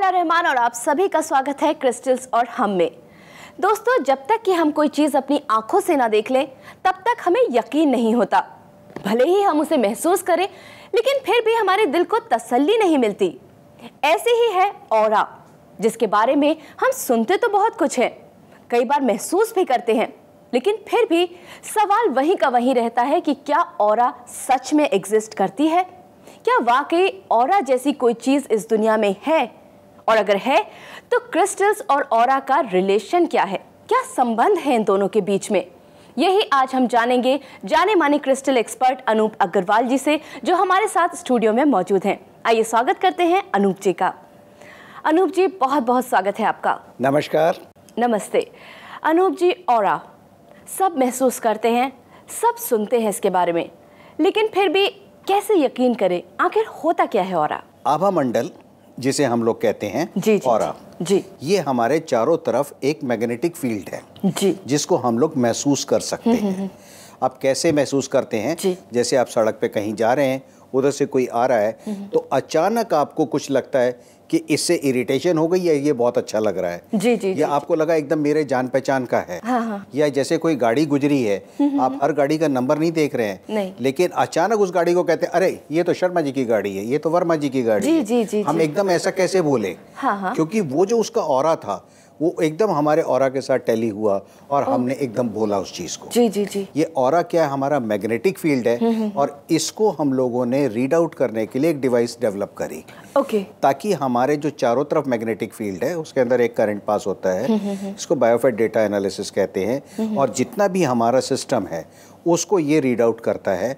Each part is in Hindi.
आयला रहमान और आप सभी का स्वागत है क्रिस्टल्स और हम में। दोस्तों, जब तक कि हम कोई चीज़ अपनी आंखों से ना देख लें तब तक हमें यकीन नहीं होता। भले ही हम उसे महसूस करें लेकिन फिर भी हमारे दिल को तसल्ली नहीं मिलती। ऐसे ही है ऑरा, जिसके बारे में हम सुनते तो बहुत कुछ है, कई बार महसूस भी करते हैं, लेकिन फिर भी सवाल वहीं का वहीं रहता है कि क्या ऑरा सच में एग्जिस्ट करती है? क्या वाकई ऑरा जैसी कोई चीज इस दुनिया में है? और अगर है तो क्रिस्टल्स और ऑरा का रिलेशन क्या है? क्या संबंध है इन दोनों के बीच में? यही आज हम जानेंगे जाने माने क्रिस्टल एक्सपर्ट अनूप अग्रवाल जी से, जो हमारे साथ स्टूडियो में मौजूद हैं। आइए स्वागत करते हैं अनूप जी का। अनूप जी, बहुत बहुत स्वागत है आपका। नमस्कार। नमस्ते अनूप जी। ऑरा सब महसूस करते हैं, सब सुनते हैं इसके बारे में, लेकिन फिर भी कैसे यकीन करें? आखिर होता क्या है ऑरा? आभा मंडल जिसे हम लोग कहते हैं जी, ऑरा जी, ये हमारे चारों तरफ एक मैग्नेटिक फील्ड है जी, जिसको हम लोग महसूस कर सकते हैं। आप कैसे महसूस करते हैं? जैसे आप सड़क पे कहीं जा रहे हैं, उधर से कोई आ रहा है तो अचानक आपको कुछ लगता है कि इससे इरिटेशन हो गई है, ये बहुत अच्छा लग रहा है, जी, जी, या आपको लगा एकदम मेरे जान पहचान का है। हाँ। या जैसे कोई गाड़ी गुजरी है, आप हर गाड़ी का नंबर नहीं देख रहे हैं, नहीं। लेकिन अचानक उस गाड़ी को कहते हैं अरे ये तो शर्मा जी की गाड़ी है, ये तो वर्मा जी की गाड़ी है। जी, हम एकदम ऐसा कैसे बोले? हाँ। क्योंकि वो जो उसका ऑरा था वो एकदम हमारे ऑरा के साथ टैली हुआ और हमने एकदम बोला उस चीज को। जी। ये ऑरा क्या है? हमारा मैग्नेटिक फील्ड है और इसको हम लोगों ने रीड आउट करने के लिए एक डिवाइस डेवलप करी। ओके। ताकि हमारे जो चारों तरफ मैग्नेटिक फील्ड है उसके अंदर एक करंट पास होता है, इसको बायोफेट डेटा एनालिसिस कहते हैं, और जितना भी हमारा सिस्टम है उसको ये रीड आउट करता है।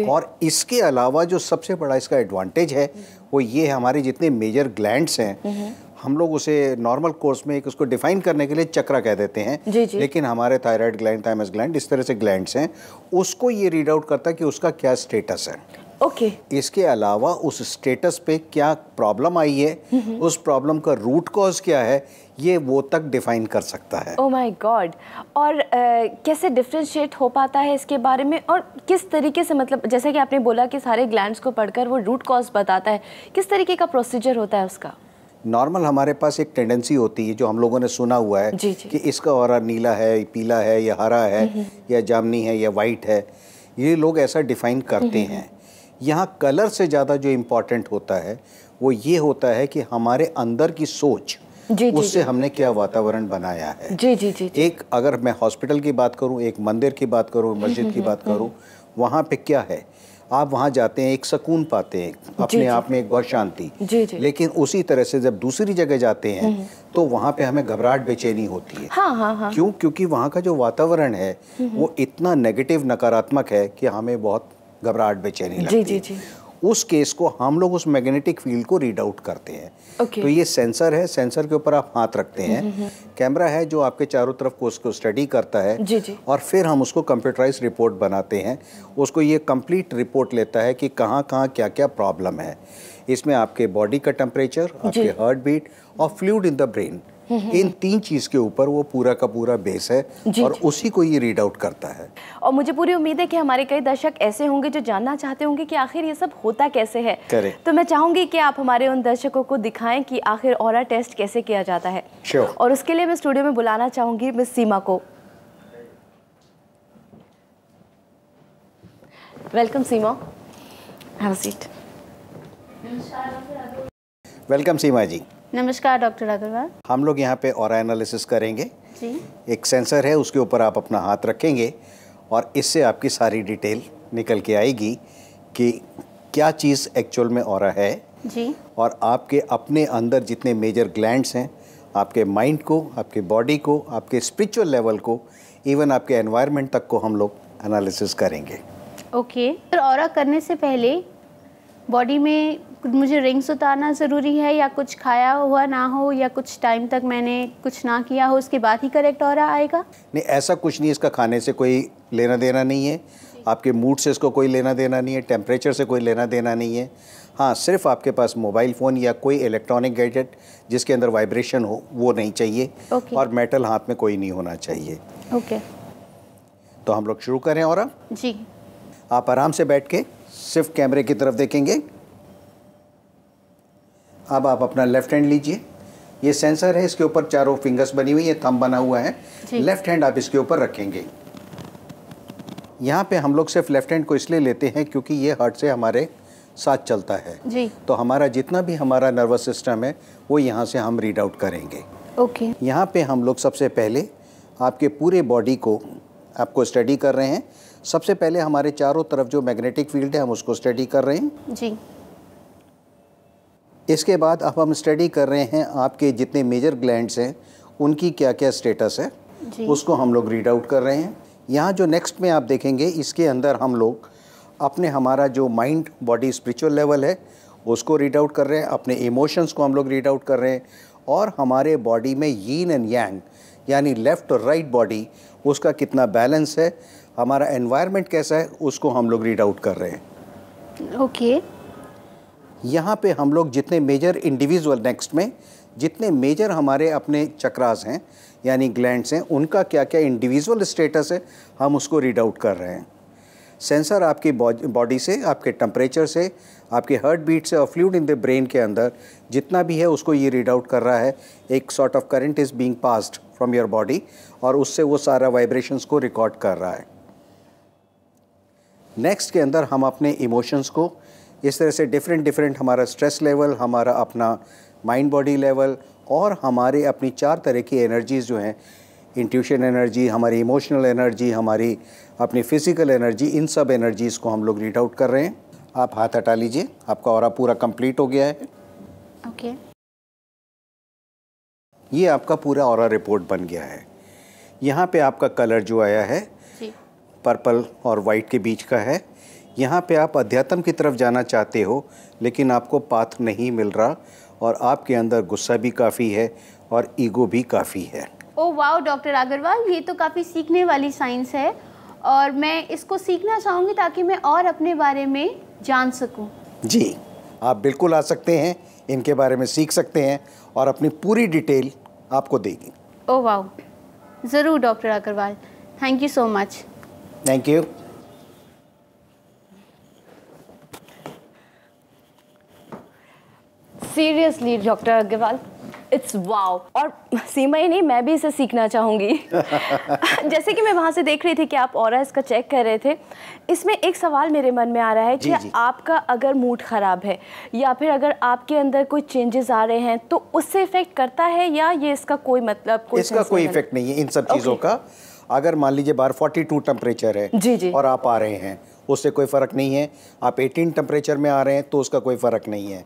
और इसके अलावा जो सबसे बड़ा इसका एडवांटेज है वो ये, हमारे जितने मेजर ग्लैंड्स हैं, हम लोग उसे नॉर्मल कोर्स में एक उसको डिफाइन करने के लिए चक्रा कह देते हैं, लेकिन हमारे थायराइड ग्लैंड, थाइमस ग्लैंड, इस तरह से ग्लैंड्स हैं, उसको ये रीड आउट करता है कि उसका क्या स्टेटस है। ओके। इसके अलावा उस स्टेटस पे क्या प्रॉब्लम आई है, उस प्रॉब्लम का रूट कॉज क्या है, ये वो तक डिफाइन कर सकता है। Oh my God. और कैसे डिफरेंशिएट हो पाता है इसके बारे में, और किस तरीके से, मतलब जैसे कि आपने बोला कि सारे ग्लैंड्स को पढ़कर वो रूट कॉज बताता है, किस तरीके का प्रोसीजर होता है उसका? नॉर्मल हमारे पास एक टेंडेंसी होती है जो हम लोगों ने सुना हुआ है कि इसका ऑरा नीला है, पीला है, या हरा है, या जामनी है, या वाइट है। ये लोग ऐसा डिफाइन करते हैं। यहाँ कलर से ज़्यादा जो इम्पोर्टेंट होता है वो ये होता है कि हमारे अंदर की सोच, उससे हमने क्या वातावरण बनाया है। जी। एक अगर मैं हॉस्पिटल की बात करूँ, एक मंदिर की बात करूँ, मस्जिद की बात करूँ, वहाँ पे क्या है? आप वहाँ जाते हैं, एक सुकून पाते हैं, अपने आप में एक बहुत शांति। लेकिन उसी तरह से जब दूसरी जगह जाते हैं तो वहाँ पे हमें घबराहट, बेचैनी होती है। हाँ। क्यों? क्योंकि वहाँ का जो वातावरण है वो इतना नेगेटिव, नकारात्मक है कि हमें बहुत घबराहट, बेचैनी लगती है। उस केस को हम लोग उस मैग्नेटिक फील्ड को रीड आउट करते हैं। तो ये सेंसर है, सेंसर के ऊपर आप हाथ रखते हैं, कैमरा है जो आपके चारों तरफ को उसको स्टडी करता है, और फिर हम उसको कंप्यूटराइज रिपोर्ट बनाते हैं। उसको ये कंप्लीट रिपोर्ट लेता है कि कहाँ कहाँ क्या क्या प्रॉब्लम है। इसमें आपके बॉडी का टेम्परेचर, आपके हार्ट बीट और फ्लूइड इन द ब्रेन, इन 3 चीज के ऊपर वो पूरा का पूरा बेस है और उसी को ये रीड आउट करता है। और मुझे पूरी उम्मीद है कि हमारे कई दर्शक ऐसे होंगे जो जानना चाहते होंगे कि आखिर ये सब होता कैसे है। तो मैं चाहूंगी कि आप हमारे उन दर्शकों को दिखाएं कि आखिर ऑरा टेस्ट कैसे किया जाता है। और उसके लिए मैं स्टूडियो में बुलाना चाहूंगी मिस सीमा को। Welcome Seema, have a seat. Welcome Seema ji. नमस्कार डॉक्टर अग्रवाल। हम लोग यहाँ पे ऑरा एनालिसिस करेंगे। जी। एक सेंसर है, उसके ऊपर आप अपना हाथ रखेंगे और इससे आपकी सारी डिटेल निकल के आएगी कि क्या चीज़ एक्चुअल में ऑरा है। जी। और आपके अपने अंदर जितने मेजर ग्लैंड्स हैं, आपके माइंड को, आपके बॉडी को, आपके स्पिरिचुअल लेवल को, इवन आपके एनवायरनमेंट तक को हम लोग एनालिसिस करेंगे। ओके। तो ऑरा करने से पहले बॉडी में मुझे रिंग्स उतारना ज़रूरी है, या कुछ खाया हुआ ना हो, या कुछ टाइम तक मैंने कुछ ना किया हो, उसके बाद ही करेक्ट ऑरा आएगा? नहीं, ऐसा कुछ नहीं। इसका खाने से कोई लेना देना नहीं है, आपके मूड से इसको कोई लेना देना नहीं है, टेम्परेचर से कोई लेना देना नहीं है। हाँ, सिर्फ आपके पास मोबाइल फ़ोन या कोई इलेक्ट्रॉनिक गैजेट जिसके अंदर वाइब्रेशन हो वो नहीं चाहिए। और मेटल हाथ में कोई नहीं होना चाहिए। तो हम लोग शुरू करें ऑरा? जी। आप आराम से बैठ के सिर्फ कैमरे की तरफ देखेंगे। अब आप अपना लेफ्ट हैंड लीजिए ये सेंसर है, इसके ऊपर चारों फिंगर्स बनी हुई है, थंब बना हुआ है। लेफ्ट हैंड आप इसके ऊपर रखेंगे। यहाँ पे हम लोग सिर्फ लेफ्ट हैंड को इसलिए लेते हैं क्योंकि ये हार्ट से हमारे साथ चलता है जी। तो हमारा जितना भी हमारा नर्वस सिस्टम है वो यहाँ से हम रीड आउट करेंगे। ओके। यहाँ पे हम लोग सबसे पहले आपके पूरे बॉडी को आपको स्टडी कर रहे हैं। सबसे पहले हमारे चारों तरफ जो मैग्नेटिक फील्ड है हम उसको स्टडी कर रहे हैं जी। इसके बाद अब हम स्टडी कर रहे हैं आपके जितने मेजर ग्लैंड्स हैं उनकी क्या क्या स्टेटस है जी। उसको हम लोग रीड आउट कर रहे हैं। यहाँ जो नेक्स्ट में आप देखेंगे इसके अंदर हम लोग अपने हमारा जो माइंड बॉडी स्पिरिचुअल लेवल है उसको रीड आउट कर रहे हैं, अपने इमोशंस को हम लोग रीड आउट कर रहे हैं, और हमारे बॉडी में यीन एंड यांग यानी लेफ़्ट और राइट बॉडी उसका कितना बैलेंस है, हमारा एनवायरनमेंट कैसा है उसको हम लोग रीड आउट कर रहे हैं। ओके। यहाँ पे हम लोग जितने मेजर इंडिविजुअल नेक्स्ट में जितने मेजर हमारे अपने चक्रास हैं यानी ग्लैंड्स हैं उनका क्या क्या इंडिविजुअल स्टेटस है हम उसको रीड आउट कर रहे हैं। सेंसर आपकी बॉडी से, आपके टेम्परेचर से, आपके हार्ट बीट से और फ्लूइड इन द ब्रेन के अंदर जितना भी है उसको ये रीड आउट कर रहा है। एक sort of current is being passed from your body और उससे वो सारा वाइब्रेशंस को रिकॉर्ड कर रहा है। नेक्स्ट के अंदर हम अपने इमोशंस को इस तरह से डिफरेंट हमारा स्ट्रेस लेवल, हमारा अपना माइंड बॉडी लेवल और हमारे अपनी 4 तरह की एनर्जीज़ जो हैं, इंट्यूशन एनर्जी, हमारी इमोशनल एनर्जी, हमारी अपनी फिजिकल एनर्जी, इन सब एनर्जीज़ को हम लोग रीड आउट कर रहे हैं। आप हाथ हटा लीजिए, आपका ऑरा पूरा कंप्लीट हो गया है। ओके। ये आपका पूरा ऑरा रिपोर्ट बन गया है। यहाँ पे आपका कलर जो आया है पर्पल और वाइट के बीच का है। यहाँ पे आप अध्यात्म की तरफ जाना चाहते हो लेकिन आपको पाथ नहीं मिल रहा और आपके अंदर गुस्सा भी काफ़ी है और ईगो भी काफ़ी है। ओह वाह डॉक्टर अग्रवाल, ये तो काफ़ी सीखने वाली साइंस है और मैं इसको सीखना चाहूँगी ताकि मैं और अपने बारे में जान सकूँ। जी, आप बिल्कुल आ सकते हैं, इनके बारे में सीख सकते हैं और अपनी पूरी डिटेल आपको देगी। ओह वाह, ज़रूर doctor Agrawal, thank you so much. Thank you. Seriously doctor Agrawal, it's wow. और सीमा ही नहीं, मैं भी इसे सीखना चाहूँगी। जैसे कि मैं वहाँ से देख रही थी कि आप ऑरा इसका चेक कर रहे थे, इसमें एक सवाल मेरे मन में आ रहा है कि आपका अगर मूड ख़राब है या फिर अगर आपके अंदर कोई चेंजेस आ रहे हैं तो उससे इफेक्ट करता है या ये इसका कोई मतलब इसका कोई इफेक्ट नहीं है इन सब चीज़ों का। अगर मान लीजिए बाहर 42 टेम्परेचर है और आप आ रहे हैं उससे कोई फ़र्क नहीं है। आप 18 टेम्परेचर में आ रहे हैं तो उसका कोई फ़र्क नहीं है।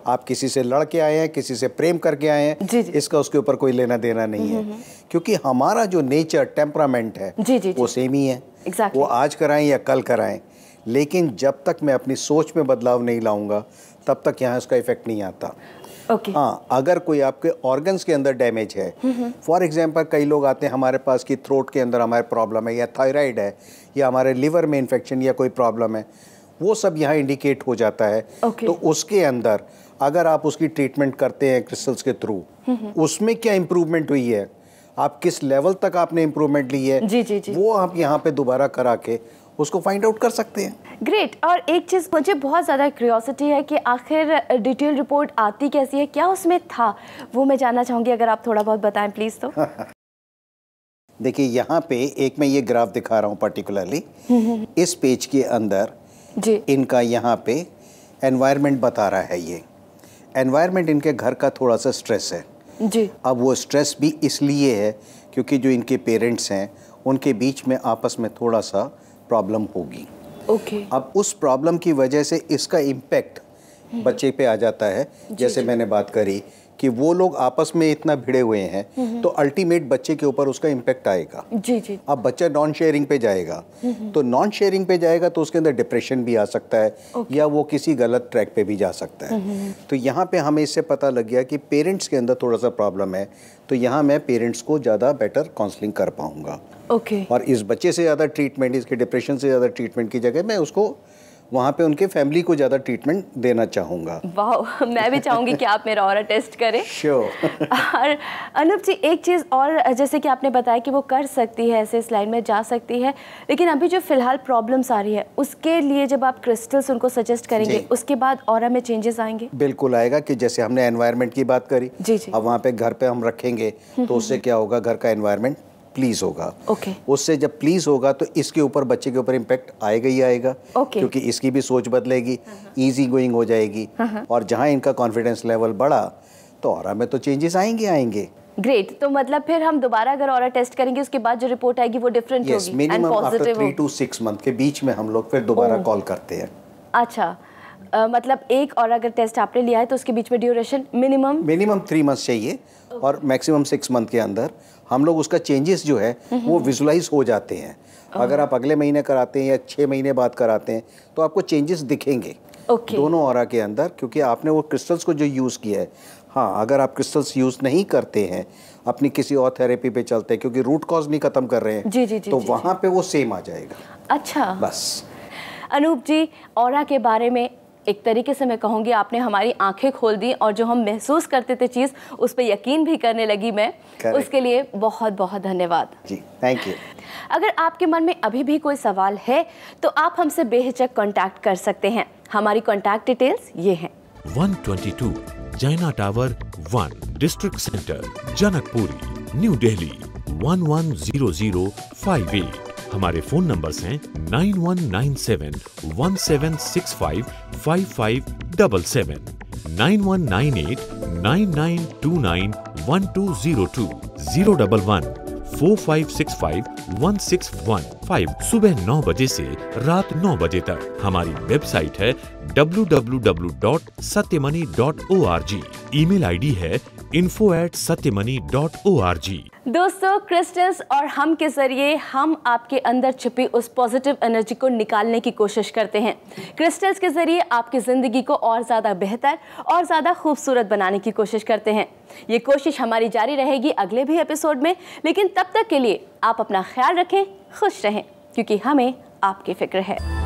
आप किसी से लड़ के आए हैं, किसी से प्रेम करके आए हैं, इसका उसके ऊपर कोई लेना देना नहीं है क्योंकि हमारा जो नेचर टेम्परामेंट है वो सेम ही है। वो आज कराएं या कल कराएं, लेकिन जब तक मैं अपनी सोच में बदलाव नहीं लाऊंगा तब तक यहाँ इसका इफेक्ट नहीं आता। हाँ, अगर कोई आपके ऑर्गन्स के अंदर डैमेज है, फॉर एग्जांपल कई लोग आते हैं हमारे पास कि थ्रोट के अंदर हमारे प्रॉब्लम है या थायराइड है या हमारे लिवर में इन्फेक्शन या कोई प्रॉब्लम है, वो सब यहाँ इंडिकेट हो जाता है। तो उसके अंदर अगर आप उसकी ट्रीटमेंट करते हैं क्रिस्टल्स के थ्रू, उसमें क्या इम्प्रूवमेंट हुई है, आप किस लेवल तक आपने इम्प्रूवमेंट ली है, वो आप यहाँ पे दोबारा करा के उसको फाइंड आउट कर सकते हैं। ग्रेट। और एक चीज़ मुझे बहुत ज़्यादा क्यूरियोसिटी है कि आखिर डिटेल रिपोर्ट आती कैसी है, क्या उसमें था, वो मैं जानना चाहूँगी। अगर आप थोड़ा बहुत बताएं प्लीज़। तो देखिए यहाँ पे एक मैं ये ग्राफ दिखा रहा हूँ पर्टिकुलरली इस पेज के अंदर इनका यहाँ पे एनवायरनमेंट बता रहा है। ये एनवायरनमेंट इनके घर का थोड़ा सा स्ट्रेस है जी। अब वो स्ट्रेस भी इसलिए है क्योंकि जो इनके पेरेंट्स हैं उनके बीच में आपस में थोड़ा सा प्रॉब्लम होगी। अब उस प्रॉब्लम की वजह से इसका इम्पैक्ट बच्चे पे आ जाता है। जैसे मैंने बात करी कि वो लोग आपस में इतना भिड़े हुए हैं तो अल्टीमेट बच्चे के ऊपर उसका इम्पैक्ट आएगा। अब बच्चा नॉन शेयरिंग पे जाएगा तो नॉन शेयरिंग पे जाएगा तो उसके अंदर डिप्रेशन भी आ सकता है या वो किसी गलत ट्रैक पे भी जा सकता है। तो यहाँ पे हमें इससे पता लग गया कि पेरेंट्स के अंदर थोड़ा सा प्रॉब्लम है, तो यहाँ मैं पेरेंट्स को ज़्यादा बेटर काउंसलिंग कर पाऊँगा। और इस बच्चे से ज़्यादा ट्रीटमेंट, इसके डिप्रेशन से ज़्यादा ट्रीटमेंट की जगह मैं उसको वहाँ पे उनके फैमिली को ज़्यादा ट्रीटमेंट देना चाहूँगा। वाह, मैं भी चाहूँगी कि आप मेरा ऑरा टेस्ट करें। श्योर। और अनूप जी, एक चीज़ और, जैसे कि आपने बताया कि वो कर सकती है, ऐसे इस लाइन में जा सकती है, लेकिन अभी जो फिलहाल प्रॉब्लम्स आ रही है उसके लिए जब आप क्रिस्टल्स उनको सजेस्ट करेंगे उसके बाद ऑरा में चेंजेस आएंगे? बिल्कुल आएगा, कि जैसे हमने एनवायरनमेंट की बात करी, जी जी, अब वहाँ पे घर पे हम रखेंगे तो उससे क्या होगा, घर का एनवायरनमेंट प्लीज होगा। उससे जब प्लीज होगा तो इसके ऊपर, बच्चे के ऊपर इम्पैक्ट आएगा ही आएगा, क्योंकि इसकी भी सोच बदलेगी, इजी गोइंग हो जाएगी, और जहाँ इनका कॉन्फिडेंस लेवल बढ़ा तो ऑरा में तो चेंजेस आएंगे। ग्रेट। तो मतलब फिर हम दोबारा अगर ऑरा टेस्ट करेंगे उसके बाद जो रिपोर्ट आएगी वो डिफरेंट होगी, मिनिमम आफ्टर 3 to 6 मंथ के बीच में हम लोग फिर दोबारा कॉल करते हैं। अच्छा, मतलब एक और अगर टेस्ट आपने लिया है तो उसके बीच में ड्यूरेशन मिनिमम 3 मंथ चाहिए, और मैक्सिमम 6 मंथ के अंदर हम लोग उसका चेंजेस जो है वो विजुलाइज हो जाते हैं। अगर आप अगले महीने कराते हैं या 6 महीने बाद कराते हैं तो आपको चेंजेस दिखेंगे दोनों ऑरा के अंदर, क्योंकि आपने वो क्रिस्टल्स को जो यूज़ किया है। हाँ, अगर आप क्रिस्टल्स यूज़ नहीं करते हैं, अपनी किसी और थेरेपी पे चलते हैं, क्योंकि रूट कॉज नहीं खत्म कर रहे हैं, तो वहाँ पे वो सेम आ जाएगा। अच्छा, बस। अनूप जी, ऑरा के बारे में एक तरीके से मैं कहूँगी आपने हमारी आंखें खोल दी, और जो हम महसूस करते थे चीज़ उस पर यकीन भी करने लगी मैं। उसके लिए बहुत बहुत धन्यवाद जी। Thank you. अगर आपके मन में अभी भी कोई सवाल है तो आप हमसे बेहिचक कांटेक्ट कर सकते हैं। हमारी कांटेक्ट डिटेल्स ये हैं: 122 जैना tower 1, district centre, Janakpuri, new Delhi 110058। हमारे फोन नंबर्स हैं 9197 1765 5577, 9198 9929 1202, 011 4565 161 सुबह 9 बजे से रात 9 बजे तक। हमारी वेबसाइट है www.satyamani.org। ईमेल आईडी है info@satyamani.org। दोस्तों, क्रिस्टल्स और हम के जरिए हम आपके अंदर छिपी उस पॉजिटिव एनर्जी को निकालने की कोशिश करते हैं। क्रिस्टल्स के जरिए आपकी जिंदगी को और ज़्यादा बेहतर और ज़्यादा खूबसूरत बनाने की कोशिश करते हैं। ये कोशिश हमारी जारी रहेगी अगले भी एपिसोड में, लेकिन तब तक के लिए आप अपना ख्याल रखें, खुश रहें, क्योंकि हमें आपकी फिक्र है।